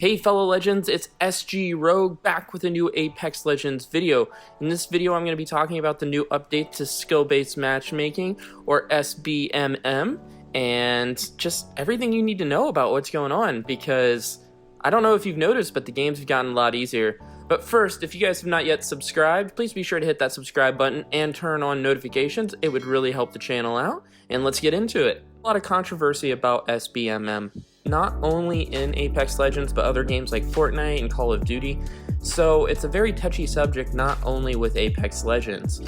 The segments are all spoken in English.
Hey fellow legends, it's SG Rogue back with a new Apex Legends video. In this video I'm going to be talking about the new update to skill-based matchmaking, or SBMM, and just everything you need to know about what's going on, because I don't know if you've noticed, but the games have gotten a lot easier. But first, if you guys have not yet subscribed, please be sure to hit that subscribe button and turn on notifications. It would really help the channel out, and let's get into it. A lot of controversy about SBMM. Not only in Apex Legends, but other games like Fortnite and Call of Duty. So it's a very touchy subject, not only with Apex Legends.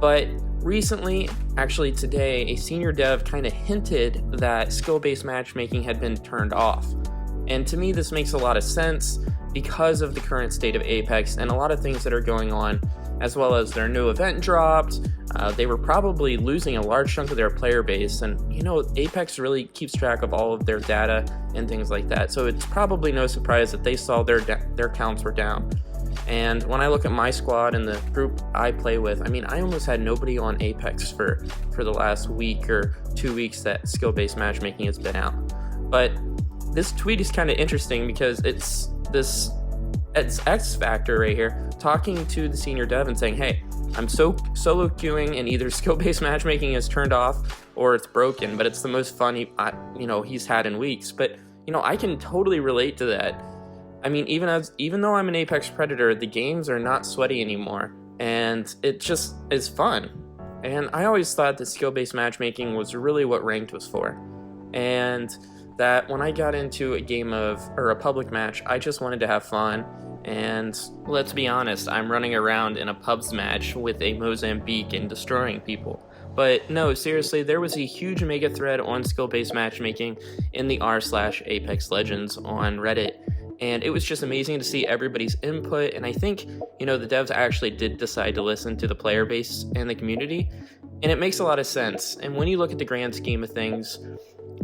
But recently, actually today, a senior dev kind of hinted that skill-based matchmaking had been turned off. And to me, this makes a lot of sense because of the current state of Apex and a lot of things that are going on, as well as their new event dropped. They were probably losing a large chunk of their player base, and you know, Apex really keeps track of all of their data and things like that, so it's probably no surprise that they saw their counts were down. And when I look at my squad and the group I play with, I mean, I almost had nobody on Apex for the last week or 2 weeks that skill-based matchmaking has been out. But this tweet is kind of interesting because it's X Factor right here talking to the senior dev and saying, hey, I'm solo queuing and either skill-based matchmaking is turned off or it's broken, but it's the most fun he's had in weeks. But I can totally relate to that. I mean, even though I'm an Apex Predator, the games are not sweaty anymore, and it just is fun. And I always thought that skill-based matchmaking was really what ranked was for, and that when I got into a public match, I just wanted to have fun. And let's be honest, I'm running around in a pubs match with a Mozambique and destroying people. But no, seriously, there was a huge mega thread on skill-based matchmaking in the r/Apex Legends on Reddit. And it was just amazing to see everybody's input. And I think, the devs actually did decide to listen to the player base and the community. And it makes a lot of sense. And when you look at the grand scheme of things,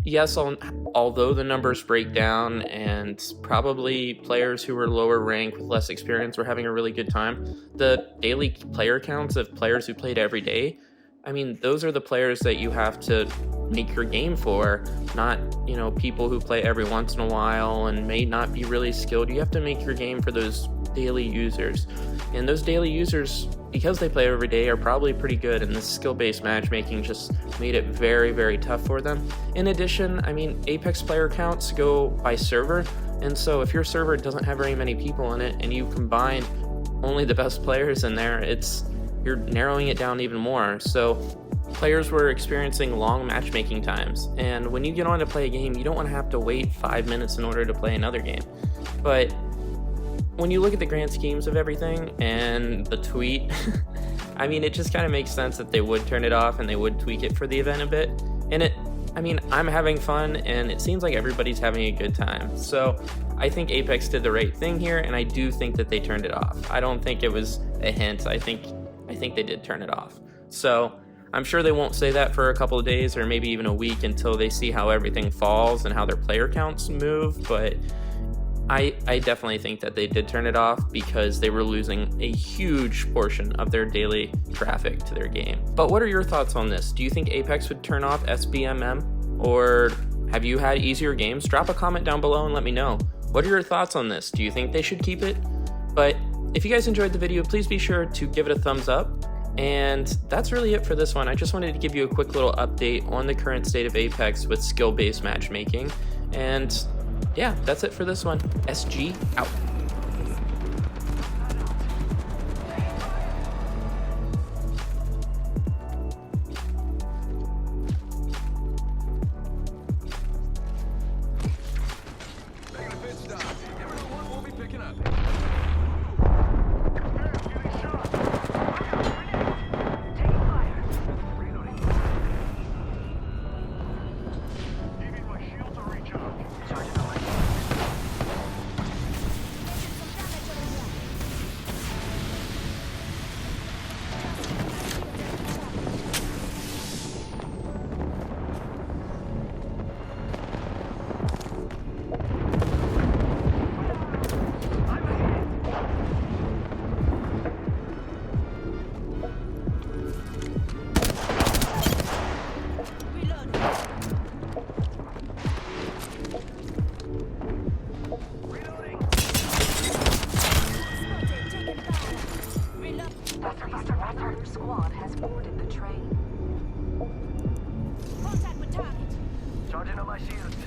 yes, although the numbers break down and probably players who were lower rank with less experience were having a really good time, the daily player counts of players who played every day, I mean, those are the players that you have to make your game for, not, people who play every once in a while and may not be really skilled. You have to make your game for those daily users. And those daily users, because they play every day, are probably pretty good, and this skill-based matchmaking just made it very, very tough for them. In addition, I mean, Apex player counts go by server, and so if your server doesn't have very many people in it and you combine only the best players in there, you're narrowing it down even more. So players were experiencing long matchmaking times, and when you get on to play a game, you don't want to have to wait 5 minutes in order to play another game. But when you look at the grand schemes of everything and the tweet, I mean, it just kind of makes sense that they would turn it off and they would tweak it for the event a bit. And I'm having fun, and it seems like everybody's having a good time. So I think Apex did the right thing here, and I do think that they turned it off. I don't think it was a hint. I think they did turn it off. So I'm sure they won't say that for a couple of days or maybe even a week until they see how everything falls and how their player counts move, but I definitely think that they did turn it off because they were losing a huge portion of their daily traffic to their game. But what are your thoughts on this? Do you think Apex would turn off SBMM? Or have you had easier games? Drop a comment down below and let me know. What are your thoughts on this? Do you think they should keep it? But if you guys enjoyed the video, please be sure to give it a thumbs up. And that's really it for this one. I just wanted to give you a quick little update on the current state of Apex with skill-based matchmaking. And yeah, that's it for this one. SG out. my shield.